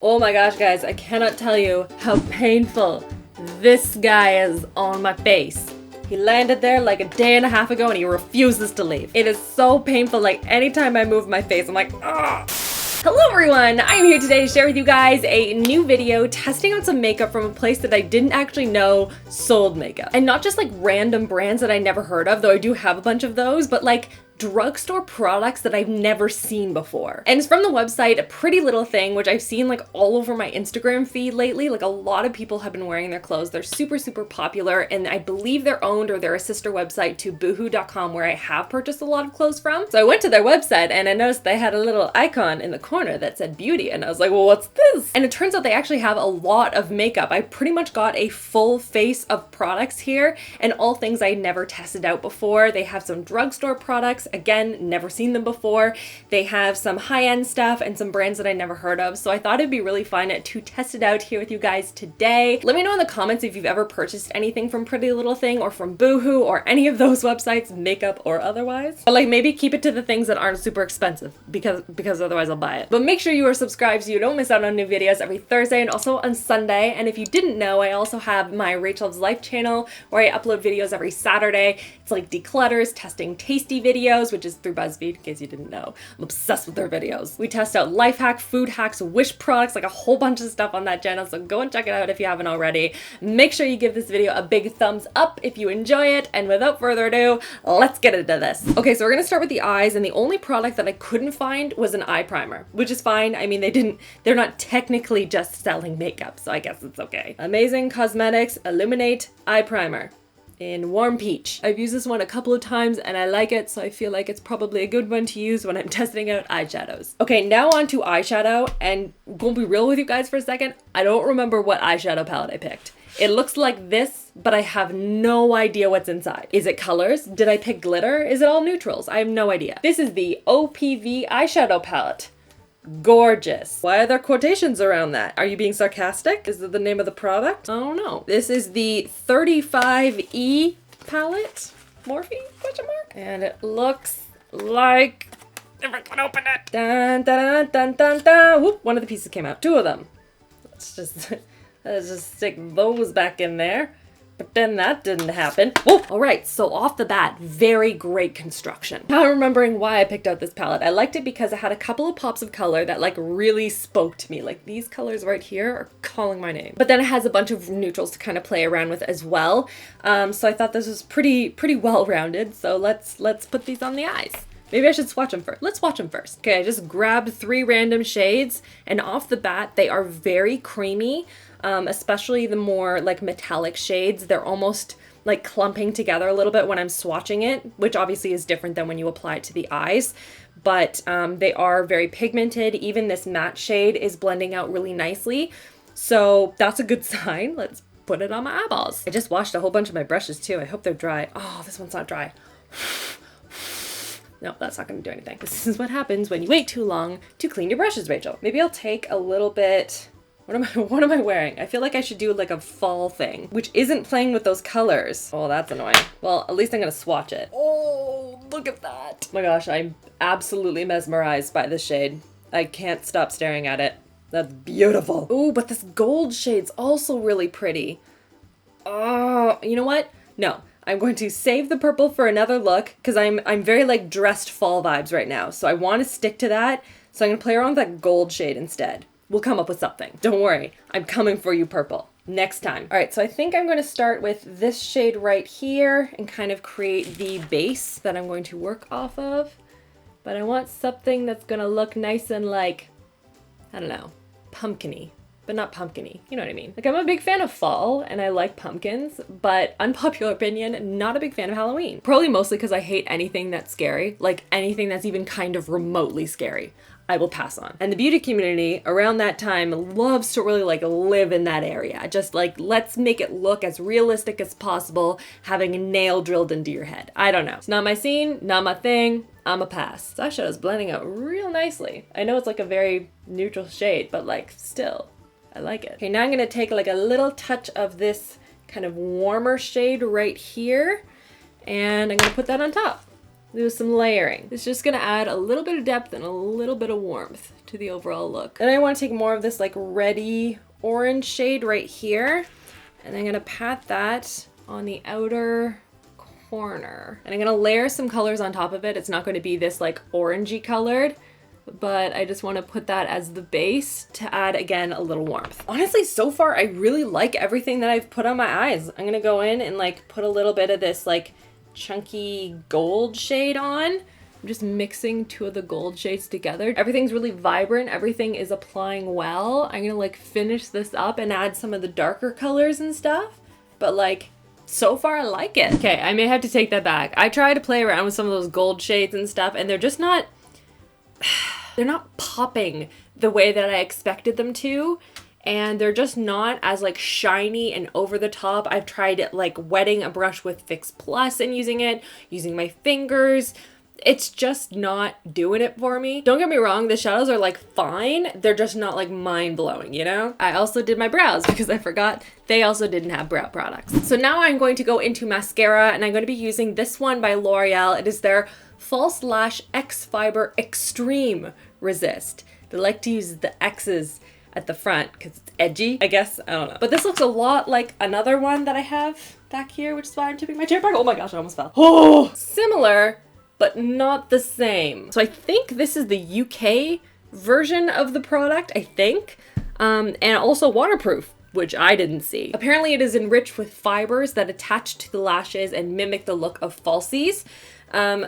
Oh my gosh, guys, I cannot tell you how painful this guy is on my face. He landed there like a day and a half ago and he refuses to leave. It is so painful, like anytime I move my face, I'm like, ugh. Hello everyone, I'm here today to share with you guys a new video testing out some makeup from a place that I didn't actually know sold makeup. And not just like random brands that I never heard of, though I do have a bunch of those, but like drugstore products that I've never seen before. And it's from the website A Pretty Little Thing, which I've seen like all over my Instagram feed lately. Like a lot of people have been wearing their clothes. They're super, super popular. And I believe they're owned or they're a sister website to boohoo.com where I have purchased a lot of clothes from. So I went to their website and I noticed they had a little icon in the corner that said beauty. And I was like, well, what's this? And it turns out they actually have a lot of makeup. I pretty much got a full face of products here and all things I never tested out before. They have some drugstore products. Again, never seen them before. They have some high-end stuff and some brands that I never heard of. So I thought it'd be really fun to test it out here with you guys today. Let me know in the comments if you've ever purchased anything from Pretty Little Thing or from Boohoo or any of those websites, makeup or otherwise. But like maybe keep it to the things that aren't super expensive because otherwise I'll buy it. But make sure you are subscribed so you don't miss out on new videos every Thursday and also on Sunday. And if you didn't know, I also have my RachhLoves Life channel where I upload videos every Saturday. It's like declutters, testing tasty videos, which is through BuzzFeed, in case you didn't know. I'm obsessed with their videos. We test out life hack, food hacks, wish products, like a whole bunch of stuff on that channel, so go and check it out if you haven't already. Make sure you give this video a big thumbs up if you enjoy it, and without further ado, let's get into this. Okay, so we're gonna start with the eyes, and the only product that I couldn't find was an eye primer, which is fine. I mean, they're not technically just selling makeup, so I guess it's okay. Amazing Cosmetics Illuminate Eye Primer in Warm Peach. I've used this one a couple of times and I like it, so I feel like it's probably a good one to use when I'm testing out eyeshadows. Okay, now on to eyeshadow, and gonna be real with you guys for a second. I don't remember what eyeshadow palette I picked. It looks like this, but I have no idea what's inside. Is it colors? Did I pick glitter? Is it all neutrals? I have no idea. This is the OPV eyeshadow palette. Gorgeous. Why are there quotations around that? Are you being sarcastic? Is it the name of the product? I don't know. This is the 35E palette. Morphe? Question mark? And it looks like, if I can open it. Dun, dun, dun, dun, dun. Whoop, one of the pieces came out. Two of them. Let's just stick those back in there. But then that didn't happen. Oh, all right, so off the bat, very great construction. Now I'm remembering why I picked out this palette. I liked it because it had a couple of pops of color that like really spoke to me. Like these colors right here are calling my name. But then it has a bunch of neutrals to kind of play around with as well. So I thought this was pretty well-rounded. So let's put these on the eyes. Maybe I should swatch them first. Let's swatch them first. Okay, I just grabbed 3 random shades, and off the bat, they are very creamy. Especially the more like metallic shades. They're almost like clumping together a little bit when I'm swatching it, which obviously is different than when you apply it to the eyes. But they are very pigmented. Even this matte shade is blending out really nicely. So that's a good sign. Let's put it on my eyeballs. I just washed a whole bunch of my brushes too. I hope they're dry. Oh, this one's not dry. No, that's not gonna do anything. This is what happens when you wait too long to clean your brushes, Rachel. Maybe I'll take a little bit. What am I wearing? I feel like I should do like a fall thing, which isn't playing with those colors. Oh, that's annoying. Well, at least I'm gonna swatch it. Oh, look at that. Oh my gosh, I'm absolutely mesmerized by this shade. I can't stop staring at it. That's beautiful. Ooh, but this gold shade's also really pretty. Oh, you know what? No, I'm going to save the purple for another look because I'm very like dressed fall vibes right now. So I want to stick to that. So I'm gonna play around with that gold shade instead. We'll come up with something. Don't worry, I'm coming for you, purple. Next time. All right, so I think I'm going to start with this shade right here and kind of create the base that I'm going to work off of. But I want something that's going to look nice and like, I don't know, pumpkin-y. But not pumpkin-y, you know what I mean? Like I'm a big fan of fall and I like pumpkins, but unpopular opinion, not a big fan of Halloween. Probably mostly because I hate anything that's scary, like anything that's even kind of remotely scary. I will pass on. And the beauty community around that time loves to really like live in that area. Just like, let's make it look as realistic as possible, having a nail drilled into your head. I don't know. It's not my scene, not my thing. I'm a pass. This eyeshadow is blending out real nicely. I know it's like a very neutral shade, but like still, I like it. Okay, now I'm gonna take like a little touch of this kind of warmer shade right here, and I'm gonna put that on top. do some layering. It's just gonna add a little bit of depth and a little bit of warmth to the overall look. Then I want to take more of this like reddy orange shade right here, and I'm gonna pat that on the outer corner. And I'm gonna layer some colors on top of it. It's not going to be this like orangey colored, but I just want to put that as the base to add, again, a little warmth. Honestly, so far, I really like everything that I've put on my eyes. I'm gonna go in and like put a little bit of this like chunky gold shade on. I'm just mixing two of the gold shades together. Everything's really vibrant. Everything is applying well. I'm gonna like finish this up and add some of the darker colors and stuff, but like, so far I like it. Okay, I may have to take that back. I tried to play around with some of those gold shades and stuff, and they're just not, they're not popping the way that I expected them to, and they're just not as like shiny and over the top. I've tried like wetting a brush with Fix Plus and using it, using my fingers. It's just not doing it for me. Don't get me wrong, the shadows are like fine. They're just not like mind-blowing, you know? I also did my brows because I forgot they also didn't have brow products. So now I'm going to go into mascara, and I'm going to be using this one by L'Oreal. It is their False Lash X Fiber Extreme Resist. They like to use the X's at the front because it's edgy, I guess. I don't know. But this looks a lot like another one that I have back here, which is why I'm tipping my chair back. Oh my gosh, I almost fell. Oh! Similar, but not the same. So I think this is the UK version of the product, I think. And also waterproof, which I didn't see. Apparently it is enriched with fibers that attach to the lashes and mimic the look of falsies.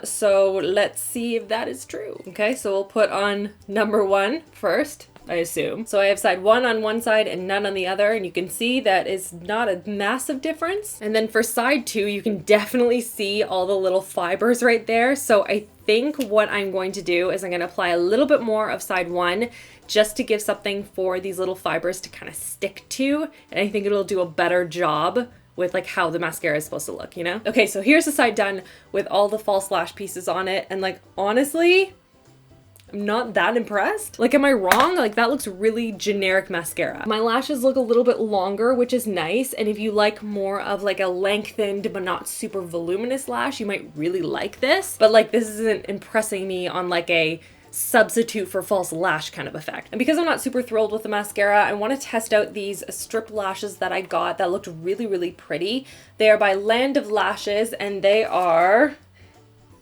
So let's see if that is true. Okay, so we'll put on number 1 first, I assume. So I have side 1 on one side and none on the other, and you can see that is not a massive difference. And then for side 2, you can definitely see all the little fibers right there. So I think what I'm going to do is I'm going to apply a little bit more of side 1 just to give something for these little fibers to kind of stick to, and I think it'll do a better job with like how the mascara is supposed to look, you know? Okay, so here's the side done with all the false lash pieces on it, and like honestly, I'm not that impressed. Like, am I wrong? Like, that looks really generic mascara. My lashes look a little bit longer, which is nice, and if you like more of like a lengthened but not super voluminous lash, you might really like this. But like, this isn't impressing me on like a substitute for false lash kind of effect. And because I'm not super thrilled with the mascara, I want to test out these strip lashes that I got that looked really, really pretty. They are by Land of Lashes, and they are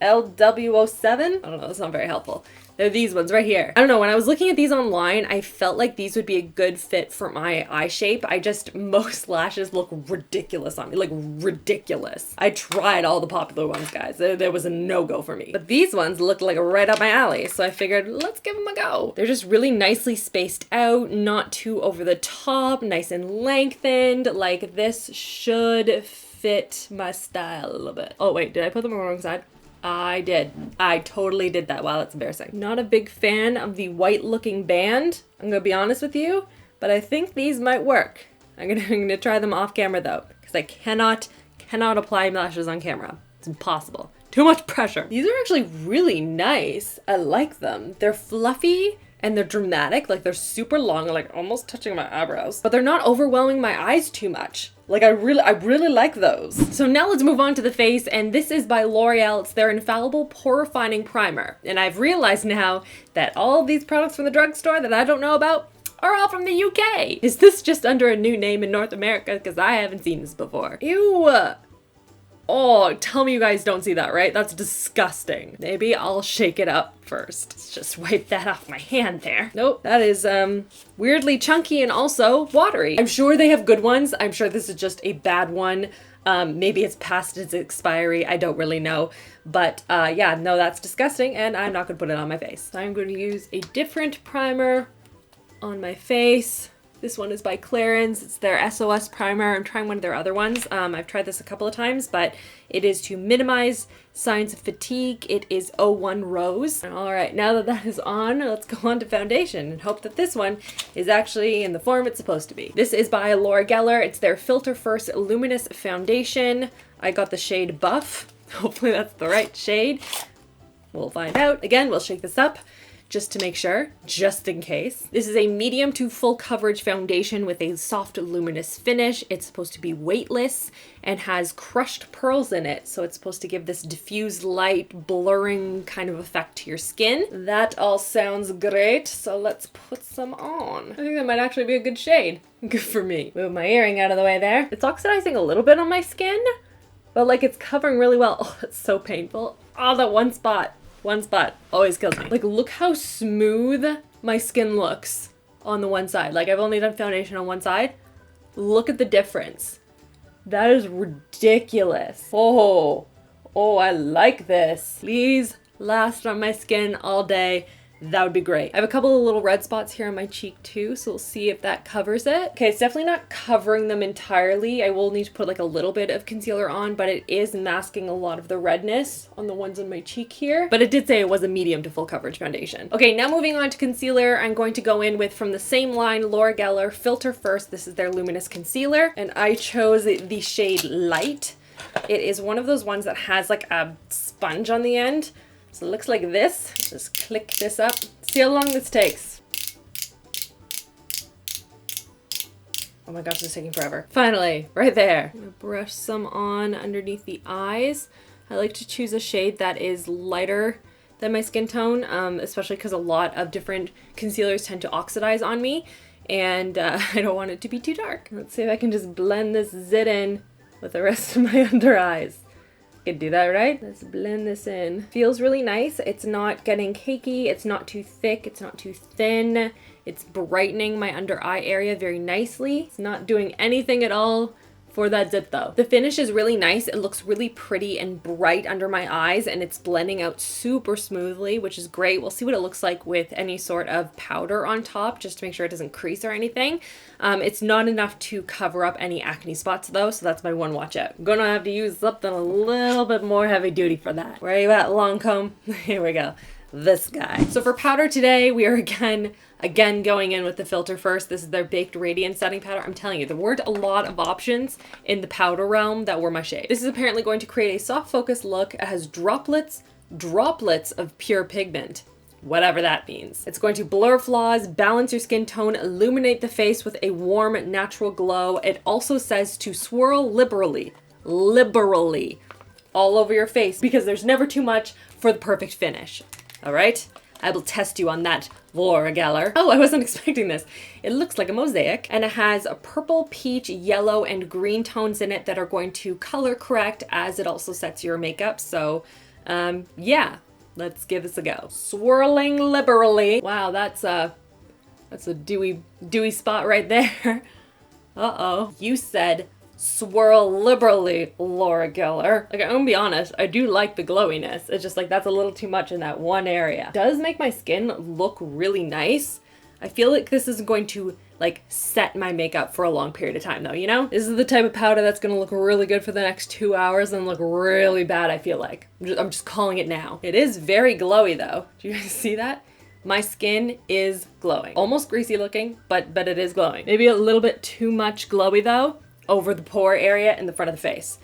LW07. I don't know, that's not very helpful. They're these ones right here. I don't know, when I was looking at these online, I felt like these would be a good fit for my eye shape. Most lashes look ridiculous on me, like ridiculous. I tried all the popular ones, guys. There was a no-go for me. But these ones looked like right up my alley, so I figured, let's give them a go. They're just really nicely spaced out, not too over the top, nice and lengthened. Like, this should fit my style a little bit. Oh wait, did I put them on the wrong side? I did. I totally did that. Wow, that's embarrassing. Not a big fan of the white looking band, I'm gonna be honest with you, but I think these might work. I'm gonna try them off camera though, because I cannot apply lashes on camera. It's impossible. Too much pressure. These are actually really nice. I like them. They're fluffy and they're dramatic, like they're super long, like almost touching my eyebrows, but they're not overwhelming my eyes too much. Like I really like those. So now let's move on to the face, and this is by L'Oreal. It's their Infallible Pore Refining Primer. And I've realized now that all these products from the drugstore that I don't know about are all from the UK. Is this just under a new name in North America? Because I haven't seen this before. Ew. Oh, tell me you guys don't see that, right? That's disgusting. Maybe I'll shake it up first. Let's just wipe that off my hand there. Nope, that is weirdly chunky and also watery. I'm sure they have good ones. I'm sure this is just a bad one. Maybe it's past its expiry. I don't really know. But yeah, no, that's disgusting, and I'm not gonna put it on my face. So I'm going to use a different primer on my face. This one is by Clarins. It's their SOS primer. I'm trying one of their other ones. I've tried this a couple of times, but it is to minimize signs of fatigue. It is 01 Rose. All right, now that that is on, let's go on to foundation and hope that this one is actually in the form it's supposed to be. This is by Laura Geller. It's their Filter First Luminous Foundation. I got the shade Buff. Hopefully that's the right shade. We'll find out. Again, we'll shake this up just to make sure, just in case. This is a medium to full coverage foundation with a soft luminous finish. It's supposed to be weightless and has crushed pearls in it. So it's supposed to give this diffused light, blurring kind of effect to your skin. That all sounds great. So let's put some on. I think that might actually be a good shade. Good for me. Move my earring out of the way there. It's oxidizing a little bit on my skin, but like it's covering really well. Oh, that's so painful. Oh, that one spot. One spot always kills me. Like, look how smooth my skin looks on the one side. Like, I've only done foundation on one side. Look at the difference. That is ridiculous. Oh, I like this. Please last on my skin all day. That would be great. I have a couple of little red spots here on my cheek too, so we'll see if that covers it. Okay, it's definitely not covering them entirely. I will need to put like a little bit of concealer on, but it is masking a lot of the redness on the ones on my cheek here. But it did say it was a medium to full coverage foundation. Okay, now moving on to concealer, I'm going to go in with, from the same line, Laura Geller Filter First. This is their luminous concealer, and I chose the shade Light. It is one of those ones that has like a sponge on the end. So it looks like this. Just click this up. See how long this takes. Oh my gosh, it's taking forever. Finally, right there. I'm gonna brush some on underneath the eyes. I like to choose a shade that is lighter than my skin tone, especially because a lot of different concealers tend to oxidize on me, and I don't want it to be too dark. Let's see if I can just blend this zit in with the rest of my under eyes. Can do that, right? Let's blend this in. Feels really nice. It's not getting cakey. It's not too thick. It's not too thin. It's brightening my under eye area very nicely. It's not doing anything at all for that zit though. The finish is really nice. It looks really pretty and bright under my eyes, and it's blending out super smoothly, which is great. We'll see what it looks like with any sort of powder on top, just to make sure it doesn't crease or anything. It's not enough to cover up any acne spots though, so that's my one watch out. I'm gonna have to use something a little bit more heavy duty for that. Where are you at, Lancome? Here we go. This guy. So for powder today, we are again going in with the Filter First. This is their Baked Radiance setting powder. I'm telling you, there weren't a lot of options in the powder realm that were my shade. This is apparently going to create a soft focus look. It has droplets of pure pigment, whatever that means. It's going to blur flaws, balance your skin tone, illuminate the face with a warm, natural glow. It also says to swirl liberally all over your face, because there's never too much for the perfect finish. All right, I will test you on that, Laura Geller. Oh, I wasn't expecting this. It looks like a mosaic, and it has a purple, peach, yellow, and green tones in it that are going to color correct as it also sets your makeup. So, yeah, let's give this a go. Swirling liberally. Wow, that's a dewy spot right there. Uh-oh. You said swirl liberally, Laura Geller. Like, I'm gonna be honest, I do like the glowiness. It's just like that's a little too much in that one area. It does make my skin look really nice. I feel like this is going to like set my makeup for a long period of time though, you know? This is the type of powder that's gonna look really good for the next 2 hours and look really bad, I feel like. I'm just calling it now. It is very glowy though. Do you guys see that? My skin is glowing. Almost greasy looking, but it is glowing. Maybe a little bit too much glowy though, over the pore area in the front of the face.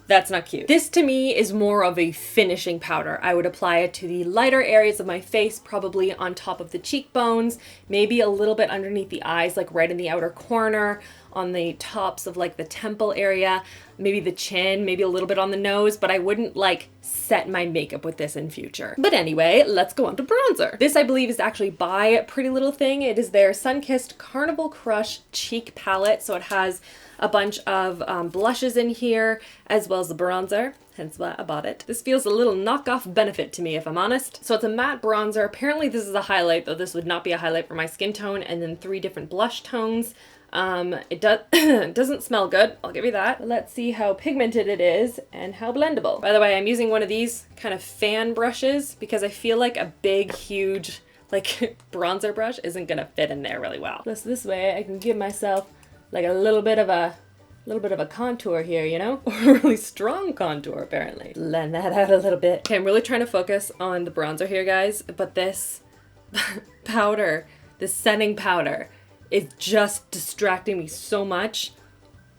That's not cute. This to me is more of a finishing powder. I would apply it to the lighter areas of my face, probably on top of the cheekbones, maybe a little bit underneath the eyes, like right in the outer corner, on the tops of like the temple area, maybe the chin, maybe a little bit on the nose, but I wouldn't like set my makeup with this in future. But anyway, let's go on to bronzer. This I believe is actually by Pretty Little Thing. It is their Sun-Kissed Carnival Crush Cheek Palette. So it has a bunch of blushes in here, as well as the bronzer, hence why I bought it. This feels a little knockoff Benefit to me, if I'm honest. So it's a matte bronzer. Apparently this is a highlight, though this would not be a highlight for my skin tone, and then 3 different blush tones. It doesn't smell good, I'll give you that. But let's see how pigmented it is and how blendable. By the way, I'm using one of these kind of fan brushes because I feel like a big, huge, like bronzer brush isn't gonna fit in there really well. Plus this way I can give myself like a little bit of a contour here, you know? Or a really strong contour, apparently. Blend that out a little bit. Okay, I'm really trying to focus on the bronzer here, guys, but this powder, this setting powder, is just distracting me so much.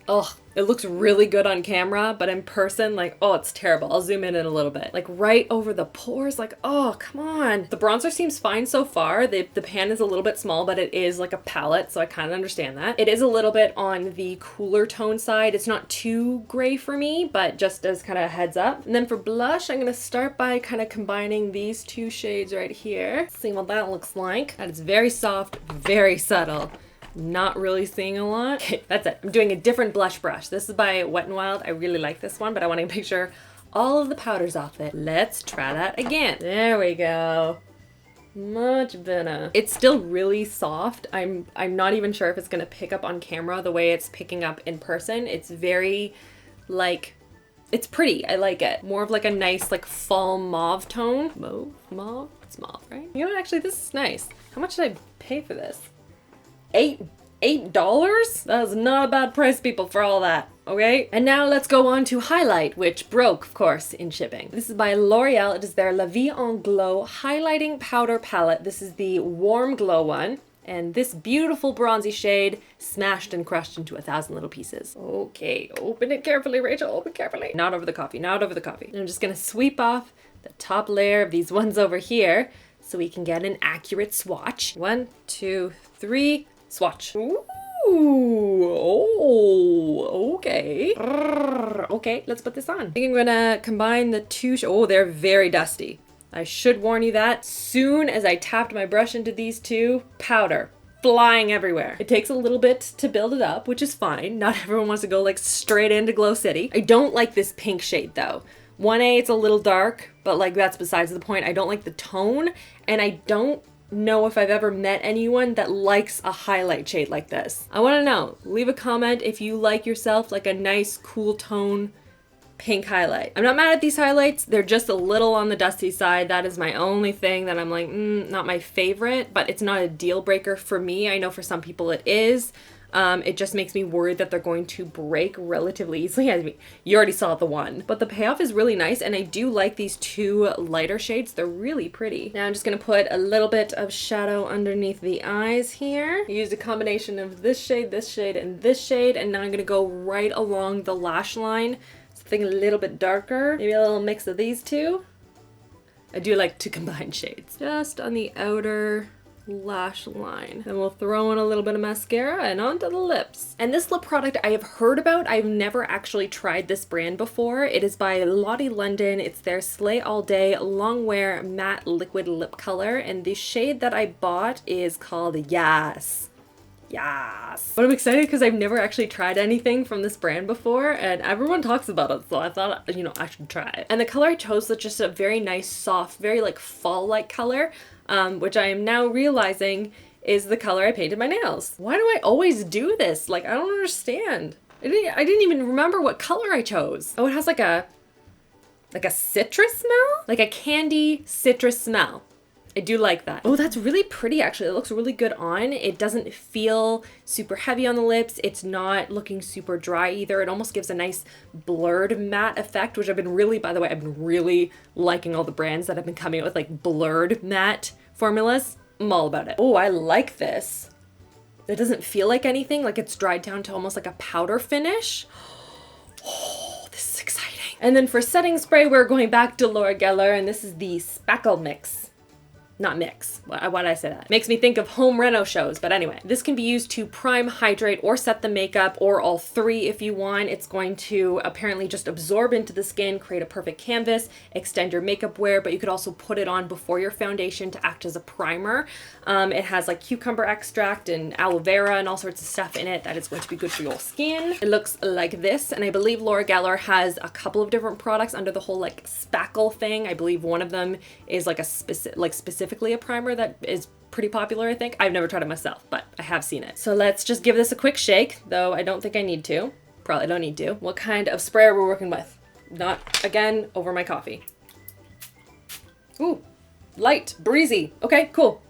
Ugh, it looks really good on camera, but in person, like, oh, it's terrible. I'll zoom in a little bit. Like right over the pores, like, oh, come on. The bronzer seems fine so far. The pan is a little bit small, but it is like a palette, so I kind of understand that. It is a little bit on the cooler tone side. It's not too gray for me, but just as kind of a heads up. And then for blush, I'm gonna start by kind of combining these two shades right here. See what that looks like. That is very soft, very subtle. Not really seeing a lot. Okay, that's it. I'm doing a different blush brush. This is by Wet n Wild. I really like this one, but I want to make sure all of the powder's off it. Let's try that again. There we go. Much better. It's still really soft. I'm not even sure if it's gonna pick up on camera the way it's picking up in person. It's very like, it's pretty. I like it. More of like a nice like fall mauve tone. Mauve? It's mauve, right? You know what? Actually, this is nice. How much did I pay for this? $8? That was not a bad price, people, for all that, okay? And now let's go on to Highlight, which broke, of course, in shipping. This is by L'Oreal. It is their La Vie en Glow Highlighting Powder Palette. This is the Warm Glow one. And this beautiful bronzy shade smashed and crushed into 1,000 little pieces. Okay, open it carefully, Rachel, open carefully. Not over the coffee, not over the coffee. And I'm just gonna sweep off the top layer of these ones over here so we can get an accurate swatch. 1, 2, 3, swatch. Ooh, oh, okay. Okay, let's put this on. I think I'm gonna combine the two, oh, they're very dusty. I should warn you that. Soon as I tapped my brush into these two, powder flying everywhere. It takes a little bit to build it up, which is fine. Not everyone wants to go like straight into Glow City. I don't like this pink shade though. 1A, it's a little dark, but like that's besides the point. I don't like the tone, and I don't know if I've ever met anyone that likes a highlight shade like this. I want to know. Leave a comment if you like yourself like a nice cool tone pink highlight. I'm not mad at these highlights. They're just a little on the dusty side. That is my only thing that I'm like, not my favorite, but it's not a deal breaker for me. I know for some people it is. It just makes me worried that they're going to break relatively easily. I mean, you already saw the one, but the payoff is really nice, and I do like these two lighter shades. They're really pretty. Now I'm just gonna put a little bit of shadow underneath the eyes here. I used a combination of this shade, and this shade, and now I'm gonna go right along the lash line. Something a little bit darker. Maybe a little mix of these two. I do like to combine shades. Just on the outer lash line. Then we'll throw in a little bit of mascara and onto the lips. And this lip product I have heard about. I've never actually tried this brand before. It is by Lottie London. It's their Slay All Day Long Wear Matte Liquid Lip Color. And the shade that I bought is called Yas. Yes. But I'm excited because I've never actually tried anything from this brand before, and everyone talks about it, so I thought, you know, I should try it. And the color I chose was just a very nice, soft, very like fall-like color, which I am now realizing is the color I painted my nails. Why do I always do this? Like, I don't understand. I didn't even remember what color I chose. Oh, it has like a citrus smell? Like a candy citrus smell. I do like that. Oh, that's really pretty actually. It looks really good on. It doesn't feel super heavy on the lips. It's not looking super dry either. It almost gives a nice blurred matte effect, which I've been really, by the way, I've been really liking all the brands that have been coming out with like blurred matte formulas. I'm all about it. Oh, I like this. It doesn't feel like anything, like it's dried down to almost like a powder finish. Oh, this is exciting. And then for setting spray, we're going back to Laura Geller, and this is the Spackle Mix. Not mix. Why did I say that? Makes me think of home reno shows, but anyway. This can be used to prime, hydrate, or set the makeup, or all three if you want. It's going to apparently just absorb into the skin, create a perfect canvas, extend your makeup wear, but you could also put it on before your foundation to act as a primer. It has like cucumber extract and aloe vera and all sorts of stuff in it that is going to be good for your skin. It looks like this, and I believe Laura Geller has a couple of different products under the whole like spackle thing. I believe one of them is like a specifically a primer that is pretty popular, I think. I've never tried it myself, but I have seen it. So let's just give this a quick shake, though I don't think I need to. Probably don't need to. What kind of spray are we working with? Not, again, over my coffee. Ooh, light, breezy. Okay, cool.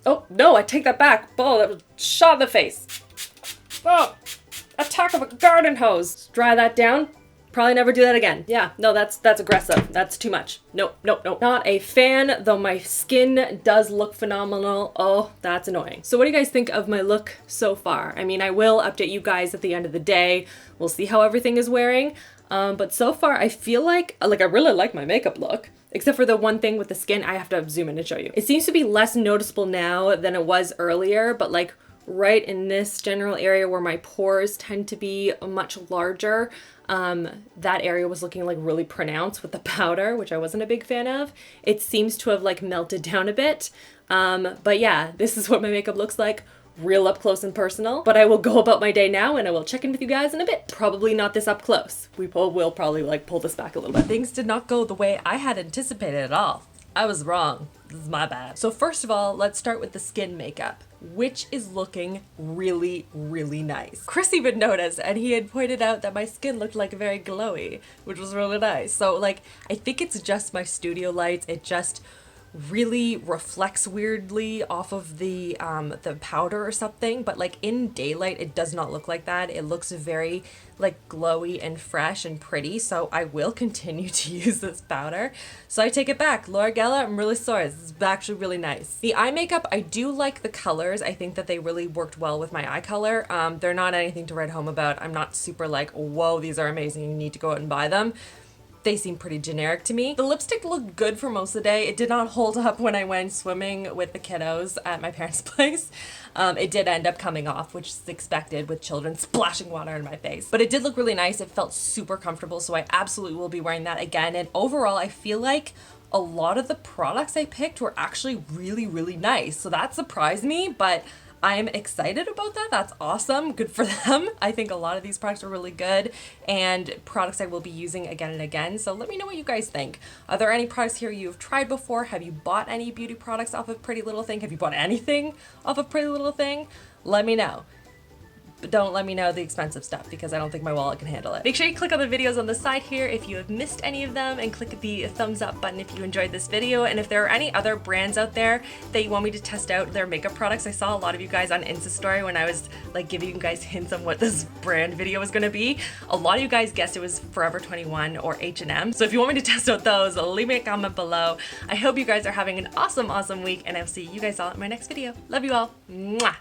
Oh, no, I take that back. Oh, that was a shot in the face. Oh, attack of a garden hose. Let's dry that down. Probably never do that again. Yeah, no, that's aggressive. That's too much. Nope, nope, nope. Not a fan, though my skin does look phenomenal. Oh, that's annoying. So what do you guys think of my look so far? I mean, I will update you guys at the end of the day. We'll see how everything is wearing. But so far I feel like I really like my makeup look. Except for the one thing with the skin, I have to zoom in and show you. It seems to be less noticeable now than it was earlier, but like right in this general area where my pores tend to be much larger, that area was looking like really pronounced with the powder, which I wasn't a big fan of. It seems to have like melted down a bit. But yeah, this is what my makeup looks like real up close and personal. But I will go about my day now and I will check in with you guys in a bit. Probably not this up close. Will probably like pull this back a little bit. Things did not go the way I had anticipated at all. I was wrong. This is my bad. So first of all, let's start with the skin makeup, which is looking really, really nice. Chris even noticed, and he had pointed out that my skin looked like very glowy, which was really nice. So like, I think it's just my studio lights. It just really reflects weirdly off of the powder or something, but like in daylight it does not look like that. It looks very like glowy and fresh and pretty, so I will continue to use this powder. So I take it back. Laura Geller, I'm really sorry. This is actually really nice. The eye makeup, I do like the colors. I think that they really worked well with my eye color. They're not anything to write home about. I'm not super like, whoa, these are amazing, you need to go out and buy them. They seem pretty generic to me. The lipstick looked good for most of the day. It did not hold up when I went swimming with the kiddos at my parents' place. It did end up coming off, which is expected with children splashing water in my face. But it did look really nice. It felt super comfortable, so I absolutely will be wearing that again. And overall, I feel like a lot of the products I picked were actually really, really nice. So that surprised me, but I'm excited about that. That's awesome. Good for them. I think a lot of these products are really good and products I will be using again and again. So let me know what you guys think. Are there any products here you've tried before? Have you bought any beauty products off of Pretty Little Thing? Have you bought anything off of Pretty Little Thing? Let me know. But don't let me know the expensive stuff because I don't think my wallet can handle it. Make sure you click on the videos on the side here if you have missed any of them, and click the thumbs up button if you enjoyed this video. And if there are any other brands out there that you want me to test out their makeup products, I saw a lot of you guys on Insta story when I was like giving you guys hints on what this brand video was gonna be. A lot of you guys guessed it was Forever 21 or H&M. So if you want me to test out those, leave me a comment below. I hope you guys are having an awesome, awesome week, and I'll see you guys all in my next video. Love you all. Mwah!